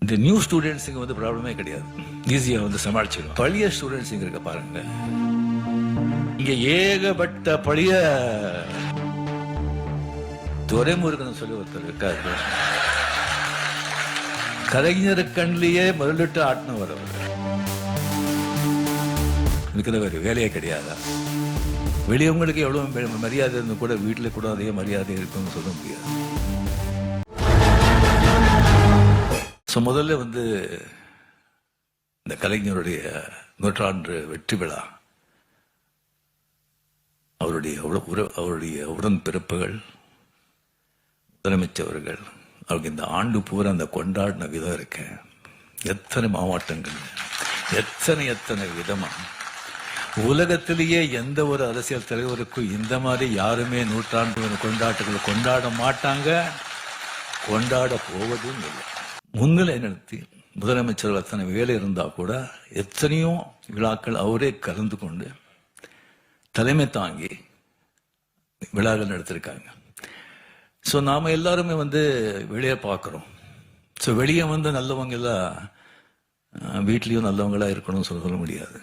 இந்த நியூ ஸ்டூடெண்ட்ஸுக்கு வந்து ப்ராப்ளமே கிடையாது, ஈஸியாக வந்து சமாளிச்சிடும். பழைய ஸ்டூடெண்ட்ஸ் இங்க இருக்க பாருங்க, இங்க ஏகப்பட்ட பழைய துரைமுருகன் சொல்லி ஒருத்தர் இருக்காரு. கலைஞர் கண்ணிலேயே முதலிட்டு ஆட்டினவர் அவர். இருக்கிறவர் வேலையே கிடையாதா? வெளியவங்களுக்கு எவ்வளவு மரியாதை இருந்து கூட வீட்டில் கூட அதே மரியாதை இருக்குன்னு சொல்ல முடியாது. முதல்ல வந்து இந்த கலைஞருடைய நூற்றாண்டு வெற்றி விழா, அவருடைய உடன் பிறப்புகள், முதலமைச்சவர்கள், அவருக்கு இந்த ஆண்டு பூரா அந்த கொண்டாடின விதம் இருக்கு. எத்தனை மாவட்டங்கள், எத்தனை விதமா. உலகத்திலேயே எந்த ஒரு அரசியல் தலைவருக்கும் இந்த மாதிரி யாருமே நூற்றாண்டு கொண்டாட்டங்களை கொண்டாட மாட்டாங்க, கொண்டாட போவதும் இல்லை. முன்னிலை நடத்தி முதலமைச்சர் அத்தனை வேலை இருந்தா கூட எத்தனையோ விழாக்கள் அவரே கலந்து கொண்டு தலைமை தாங்கி விழாக்கள் நடத்திருக்காங்க. ஸோ நாம எல்லாருமே வந்து வெளியே பார்க்குறோம். ஸோ வெளியே வந்து நல்லவங்க எல்லாம் வீட்லேயும் நல்லவங்களா இருக்கணும்னு சொல்ல முடியாது.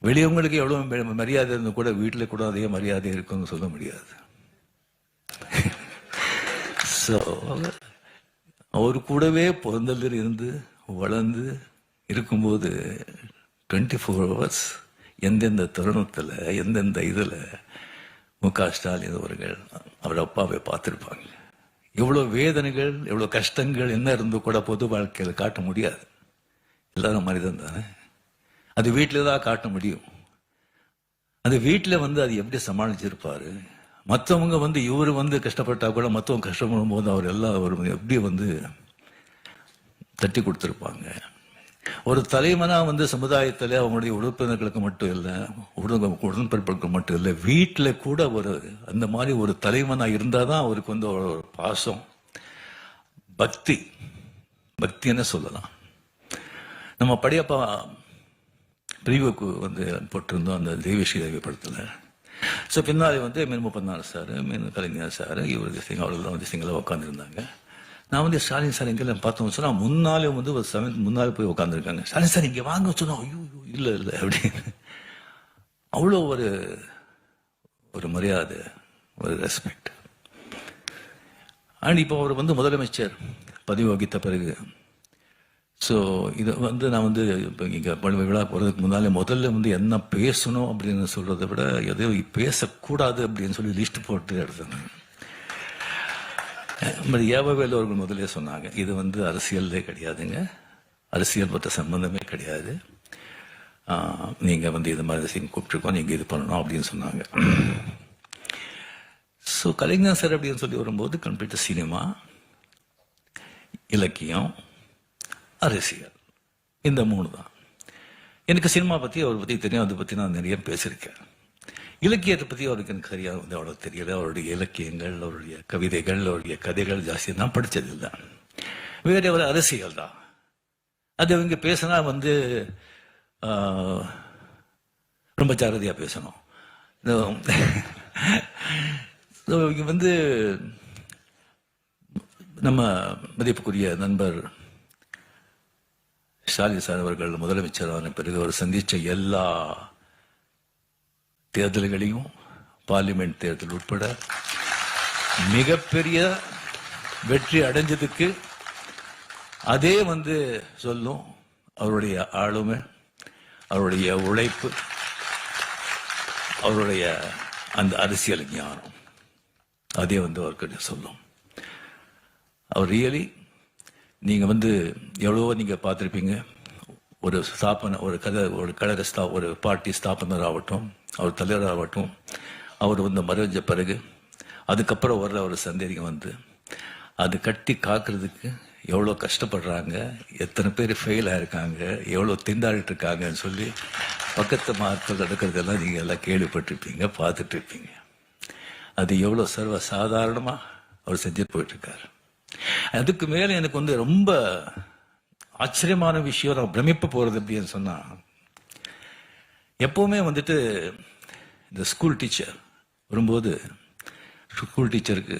வெளியவங்களுக்கு எவ்வளோ மரியாதை இருந்து கூட வீட்டில் கூட அதே மரியாதை இருக்குன்னு சொல்ல முடியாது. ஸோ அவர் கூடவே பிறந்ததில் இருந்து வளர்ந்து இருக்கும்போது 24 hours எந்தெந்த தருணத்தில் எந்தெந்த இதில் முக ஸ்டாலின் அவர்கள் அவர் அப்பாவை பார்த்துருப்பாங்க. எவ்வளோ வேதனைகள், எவ்வளோ கஷ்டங்கள் என்ன இருந்து கூட பொது வாழ்க்கையில் காட்ட முடியாது. எல்லாரும் மனிதன் தானே, அது வீட்டில் தான் காட்ட முடியும். அது வீட்டில் வந்து அது எப்படி சமாளிச்சிருப்பாரு. மற்றவங்க வந்து இவர் வந்து கஷ்டப்பட்டா கூட மற்றவங்க கஷ்டப்படும் போது அவர் எல்லாம் அவர் எப்படி வந்து தட்டி கொடுத்துருப்பாங்க. ஒரு தலைவனா வந்து சமுதாயத்தில் அவங்களுடைய உறுப்பினர்களுக்கு மட்டும் இல்லை, உடன்பிறப்புகளுக்கு மட்டும் இல்லை, வீட்டில் கூட ஒரு அந்த மாதிரி ஒரு தலைவனா இருந்தாதான் அவருக்கு வந்து ஒரு பாசம், பக்தின்னு சொல்லலாம். நம்ம படையப்பா பிரிவுக்கு வந்து போட்டிருந்தோம் அந்த தெய்வஸ்ரீ தேவி படத்தில். ஸோ பின்னாடி வந்து மீன் 34 சார், மீன் கலைஞர் சார், இவருக்கு சிங்க அவ்வளோதான் வந்து சிங்களாக உட்காந்துருந்தாங்க. நான் வந்து ஸ்டாலின் சார் எங்கே பார்த்தோம் சொன்னால் முன்னாலே வந்து ஒரு முன்னாலே போய் உட்காந்துருக்காங்க. ஸ்டாலின் சார் இங்கே வாங்க சொன்னோம், ஐயோ இல்லை அப்படின்னு. அவ்வளோ ஒரு மரியாதை, ஒரு ரெஸ்பெக்ட். அண்ட் இப்போ அவர் வந்து முதலமைச்சர் பதவி வகித்த பிறகு ஸோ இதை வந்து நான் வந்து இப்போ இங்கே விழா போகிறதுக்கு முதல்ல வந்து என்ன பேசணும் அப்படின்னு சொல்கிறத விட எதையோ பேசக்கூடாது அப்படின்னு சொல்லி லிஸ்ட் போட்டு எடுத்தேன். ஏவவேலு அவர்கள் முதலே சொன்னாங்க, இது வந்து அரசியலே கிடையாதுங்க, அரசியல் பற்ற சம்பந்தமே கிடையாது, நீங்கள் வந்து இது மாதிரி கூப்பிட்டுருக்கோம், நீங்கள் இது பண்ணணும் அப்படின்னு சொன்னாங்க. ஸோ கலைஞர் சார் அப்படின்னு சொல்லி வரும்போது கம்ப்ளீட்டாக சினிமா, இலக்கியம், அரசியல், இந்த 3 தான். எனக்கு சினிமா பற்றி அவரை பற்றி தெரியும், அதை பற்றி நான் நிறைய பேசியிருக்கேன். இலக்கியத்தை பற்றி அவருக்கு எனக்கு சரியாக வந்து அவ்வளோ தெரியல. அவருடைய இலக்கியங்கள், அவருடைய கவிதைகள், அவருடைய கதைகள் ஜாஸ்தி நான் படித்ததில்லை. வேறு ஒரு அரசியல் தான். அது அவங்க பேசினா வந்து ரொம்ப ஜாகிரதையாக பேசணும். இங்கே வந்து நம்ம மதிப்புக்குரிய நண்பர் ஸ்டாலின் சார் அவர்கள் முதலமைச்சரான பிறகு அவர் சந்தித்த எல்லா தேர்தல்களையும், பார்லிமெண்ட் தேர்தல் உட்பட மிகப்பெரிய வெற்றி அடைஞ்சதுக்கு அதே வந்து சொல்லும் அவருடைய ஆளுமை, அவருடைய உழைப்பு, அவருடைய அந்த அரசியல் ஞானம், அதே வந்து அவர்கிட்ட சொல்லும். அவர் ரியலி நீங்கள் வந்து எவ்வளவோ நீங்கள் பார்த்துருப்பீங்க. ஒரு கழக ஒரு பார்ட்டி ஸ்தாபனர் ஆகட்டும், அவர் தலைவராகட்டும், அவர் வந்து மறைஞ்ச பிறகு அதுக்கப்புறம் வர்ற ஒரு சந்தேகம் வந்து அது கட்டி காக்கிறதுக்கு எவ்வளோ கஷ்டப்படுறாங்க, எத்தனை பேர் ஃபெயில் ஆயிருக்காங்க, எவ்வளோ திண்டாடிட்டு இருக்காங்கன்னு சொல்லி பக்கத்து மார்க்கள் நடக்கிறதெல்லாம் நீங்கள் எல்லாம் கேள்விப்பட்டிருப்பீங்க, பார்த்துட்டு இருப்பீங்க. அது எவ்வளோ சர்வ சாதாரணமாக அவர் செஞ்சு போயிட்டுருக்காரு. அதுக்கு மேலே எனக்கு வந்து ரொம்ப ஆச்சரியமான விஷயம், நான் பிரமிப்பு போகிறது அப்படின்னு சொன்னால், எப்போவுமே வந்துட்டு இந்த ஸ்கூல் டீச்சர் வரும்போது ஸ்கூல் டீச்சருக்கு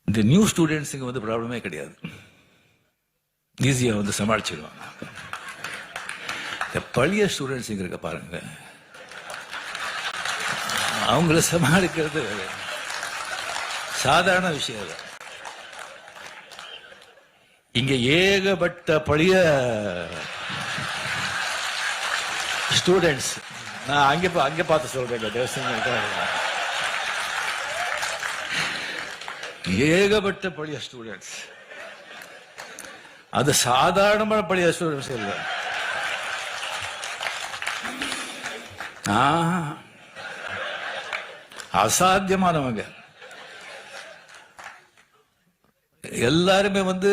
இந்த நியூ ஸ்டூடெண்ட்ஸுக்கு வந்து ப்ராப்ளமே கிடையாது. ஈஸியாக வந்து சமாளிச்சிடுவாங்க. இந்த பழைய ஸ்டூடெண்ட்ஸ் இருக்க பாருங்க, அவங்கள சமாளிக்கிறது சாதாரண விஷயம் இல்லை. இங்க ஏகப்பட்ட பழைய ஸ்டூடெண்ட்ஸ், நான் அங்க பார்த்து சொல்றேன், ஏகப்பட்ட பழைய ஸ்டூடெண்ட்ஸ். அது சாதாரணமான பழைய ஸ்டூடெண்ட்ஸ் இல்லை. அசாத்தியமானவங்க எல்லாருமே வந்து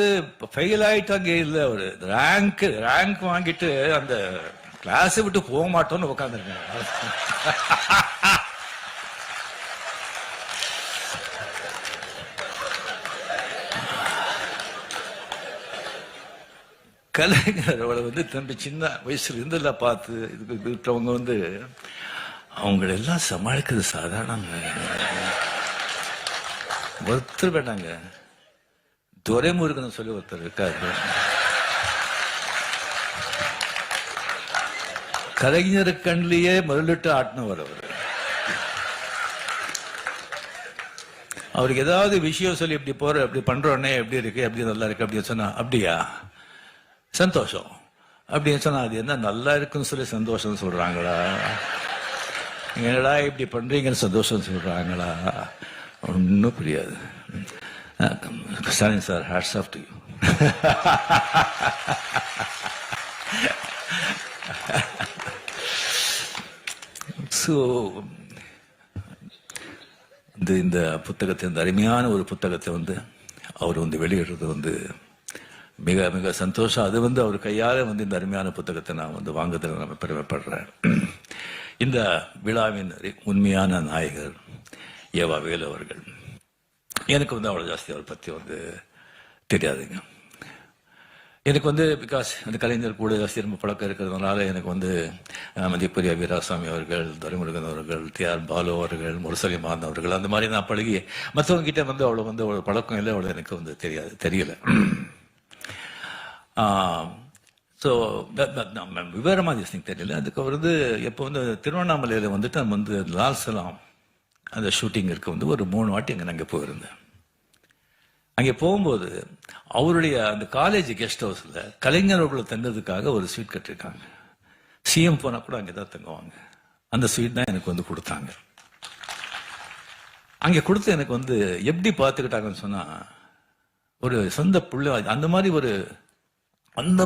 ஃபெயில் ஆயிட்டாங்க. இல்ல ஒரு ரேங்க் வாங்கிட்டு அந்த கிளாஸ் விட்டு போக மாட்டோம்னு உட்காந்துருக்காங்க. கலைஞரோட வந்து தம்பி சின்ன வயசுல இருந்தெல்லாம் பார்த்து இதுக்கு இருக்கிறவங்க வந்து அவங்களெல்லாம் சமாளிக்கிறது சாதாரண ஒருத்தர் வேண்டாங்க. துரைமுருகன் சொல்லி ஒருத்தர் இருக்காரு, கலைஞர் கண்ணிலேயே முதலிட்டு ஆட்டினவர் அவர். அவருக்கு ஏதாவது விஷயம் சொல்லி இப்படி போற இப்படி பண்றோன்னே எப்படி இருக்கு, எப்படி நல்லா இருக்கு அப்படின்னு சொன்னா அப்படியா சந்தோஷம் அப்படின்னு சொன்னா அது என்ன நல்லா இருக்குன்னு சொல்லி சந்தோஷம் சொல்றாங்களா, என்னடா இப்படி பண்றீங்கன்னு சந்தோஷம் சொல்றாங்களா, ஒன்றும் புரியாது. Stalin sir, hats off to you. So இந்த புத்தகத்தை, இந்த அருமையான ஒரு புத்தகத்தை வந்து அவர் வந்து வெளியிடுறது வந்து மிக மிக சந்தோஷம். அது வந்து அவர் கையால் வந்து இந்த அருமையான புத்தகத்தை நான் வந்து வாங்குறதுல நான் பெருமைப்படுறேன். இந்த விழாவின் உண்மையான நாயகர் ஏவா வேலு அவர்கள். எனக்கு வந்து அவ்வளோ ஜாஸ்தி அவரை பற்றி வந்து தெரியாதுங்க. எனக்கு வந்து பிகாஸ் அந்த கலைஞர் கூட ஜாஸ்தி ரொம்ப பழக்கம் இருக்கிறதுனால எனக்கு வந்து மதிப்புரிய வீராசாமி அவர்கள், துரைமுருகன் அவர்கள், டிஆர் பாலு அவர்கள், முரசலிமான் அவர்கள், அந்த மாதிரி நான் பழகி மற்றவங்க கிட்ட வந்து அவ்வளோ வந்து அவ்வளோ பழக்கம் இல்லை, அவ்வளோ எனக்கு வந்து தெரியல. ஸோ விவரமாக ஜஸ்டிங் தெரியல. அதுக்கு வந்து எப்போ வந்து திருவண்ணாமலையில் வந்துட்டு நம்ம வந்து லால் சலாம் அந்த ஷூட்டிங் இருக்க வந்து ஒரு 3 வாட்டி அங்கே நாங்கள் போயிருந்தேன். அங்கே போகும்போது அவருடைய அந்த காலேஜ் கெஸ்ட் ஹவுஸில் கலைஞர்களை தங்குறதுக்காக ஒரு ஸ்வீட் கட்டிருக்காங்க. சிஎம் போனால் கூட அங்கே தான் தங்குவாங்க. அந்த ஸ்வீட் தான் எனக்கு வந்து கொடுத்தாங்க. அங்கே கொடுத்து எனக்கு வந்து எப்படி பார்த்துக்கிட்டாங்கன்னு சொன்னால், ஒரு சொந்த பிள்ளை அந்த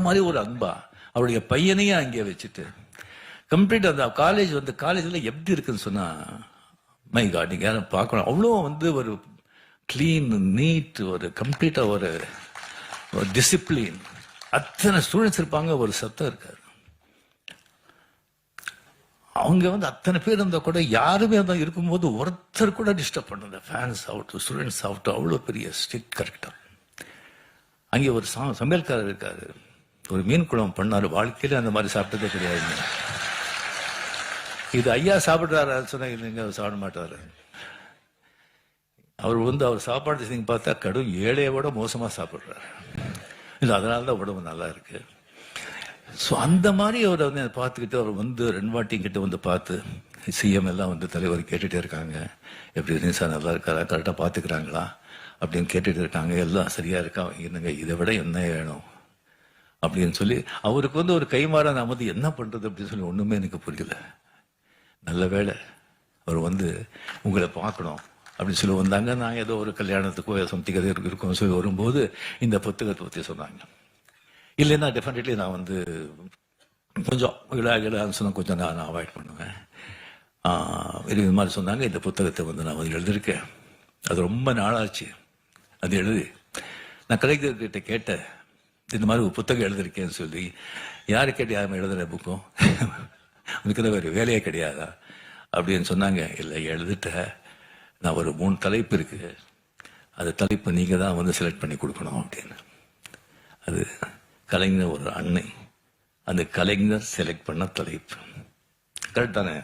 மாதிரி ஒரு அன்பா அவருடைய பையனையும் அங்கே வச்சுட்டு கம்ப்ளீட் அந்த காலேஜில் எப்படி இருக்குன்னு சொன்னா, மை காட், நீங்க யாரும் பார்க்கணும். அவ்வளோ வந்து ஒரு கிளீன், நீட், ஒரு கம்ப்ளீட்டா ஒரு டிசிப்ளின். அத்தனை ஸ்டூடெண்ட்ஸ் இருப்பாங்க, ஒரு சத்தம் இருக்காது. அவங்க வந்து அத்தனை பேர் இருந்தா கூட யாருமே தான் இருக்கும்போது ஒருத்தர் கூட டிஸ்டர்ப் பண்ணல. ஃபேன்ஸ் ஆகட்டும், ஸ்டூடெண்ட்ஸ் ஆகட்டும், அவ்வளோ பெரிய ஸ்ட்ரிக்ட் கரெக்டா. அங்கே ஒரு சமையல்காரர் இருக்காரு, ஒரு மீன் குழம்பு பண்ணாரு. வாழ்க்கையில அந்த மாதிரி சாப்பிட்டதே கிடையாது. இது ஐயா சாப்பிட்றாரு சொன்னா இல்லைங்க, அவர் சாப்பிட மாட்டாரு. அவர் வந்து அவர் சாப்பாடு நீங்க பார்த்தா கடும் ஏழையை விட மோசமா சாப்பிட்றாரு. இல்லை, அதனாலதான் உடம்பு நல்லா இருக்கு. ஸோ அந்த மாதிரி அவரை வந்து பார்த்துக்கிட்டு அவர் வந்து 2 வாட்டி கிட்ட வந்து பார்த்து சிஎம் எல்லாம் வந்து தலைவர் கேட்டுட்டே இருக்காங்க, எப்படி நிசா நல்லா இருக்காரா, கரெக்டாக பார்த்துக்கிறாங்களா அப்படின்னு கேட்டுட்டு இருக்காங்க. எல்லாம் சரியா இருக்கா, என்னங்க இதை விட என்ன வேணும் அப்படின்னு சொல்லி அவருக்கு வந்து ஒரு கைமாறா நான் வந்து என்ன பண்றது அப்படின்னு சொல்லி ஒண்ணுமே எனக்கு புரியல. நல்ல வேளை அவர் வந்து உங்களை பார்க்கணும் அப்படின்னு சொல்லி வந்தாங்க. நான் ஏதோ ஒரு கல்யாணத்துக்கோ சம்திங் எதோ இருக்கும் சொல்லி வரும்போது இந்த புத்தகத்தை பற்றி சொன்னாங்க. இல்லைன்னா டெஃபினெட்லி நான் வந்து கொஞ்சம் விழான்னு சொன்னால் கொஞ்சம் நான் அவாய்ட் பண்ணுவேன். இது மாதிரி சொன்னாங்க. இந்த புத்தகத்தை வந்து நான் வந்து எழுதியிருக்கேன். அது ரொம்ப நாளாச்சு அது எழுதி. நான் கலைஞர்கிட்ட கேட்டேன், இந்த மாதிரி ஒரு புத்தகம் எழுதியிருக்கேன்னு சொல்லி. யாரு கேட்டு யாரும் எழுதுற புக்கும் உனக்கு தான் வேறு வேலையே கிடையாதா அப்படின்னு சொன்னாங்க. இல்லை, எழுதிட்ட, நான் ஒரு 3 தலைப்பு இருக்கு, அது தலைப்பு நீங்க தான் வந்து செலக்ட் பண்ணி கொடுக்கணும் அப்படின்னு. அது கலைஞர் ஒரு அன்னை, அந்த கலைஞர் செலக்ட் பண்ண தலைப்பு கரெக்ட் தானே?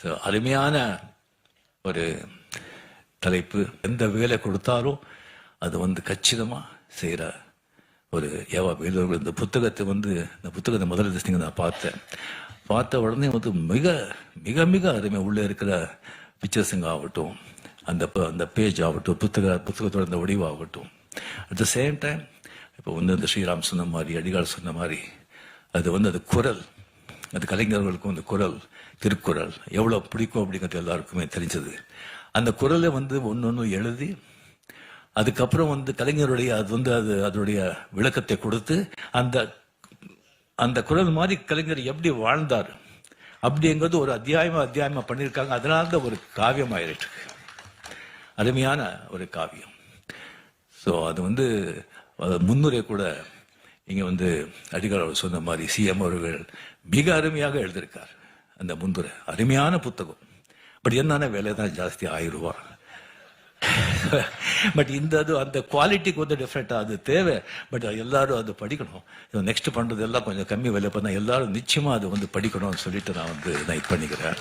ஸோ அருமையான ஒரு தலைப்பு. எந்த வேலை கொடுத்தாலும் அது வந்து கச்சிதமா செய்கிற ஒரு ஏவா வேலு அவர்கள் இந்த புத்தகத்தை இந்த புத்தகத்தை முதல் திசைங்க நான் பார்த்த உடனே மிக மிக மிக அருமை உள்ளே இருக்கிற பிக்சர்ஸுங்க ஆகட்டும், அந்த பேஜ் ஆகட்டும், புத்தகத்தோட அந்த வடிவாகட்டும். அட் த சேம் டைம் இப்போ இந்த ஸ்ரீராம் சொன்ன மாதிரி, அடிகால் சொன்ன மாதிரி, அது குரல், அது கலைஞர்களுக்கும் அந்த குரல், திருக்குறள் எவ்வளோ பிடிக்கும் அப்படிங்கிறது எல்லாருக்குமே தெரிஞ்சது. அந்த குரலை ஒன்று எழுதி அதுக்கப்புறம் கலைஞருடைய அதனுடைய விளக்கத்தை கொடுத்து அந்த குரல் மாதிரி கலைஞர் எப்படி வாழ்ந்தார் அப்படிங்கிறது ஒரு அத்தியாயமா பண்ணியிருக்காங்க. அதனால தான் ஒரு காவியம் ஆயிருக்கு, அருமையான ஒரு காவியம். ஸோ அது முன்னுரை கூட இங்கே அடிகால் சொன்ன மாதிரி சிஎம் அவர்கள் மிக அருமையாக எழுதியிருக்கார். அந்த முன்னுரை அருமையான புத்தகம். பட் என்னன்னா விலை தான் ஜாஸ்தி, 1000 ரூபாய். பட் அந்த குவாலிட்டிக்கு டிஃப்ரெண்டா அது தேவை. பட் எல்லாரும் அது படிக்கணும். நெக்ஸ்ட் பண்றது எல்லாம் கொஞ்சம் கம்மி விலை பண்ணா எல்லாரும் நிச்சயமா அது படிக்கணும்னு சொல்லிட்டு நான் இது பண்ணிக்கிறேன்.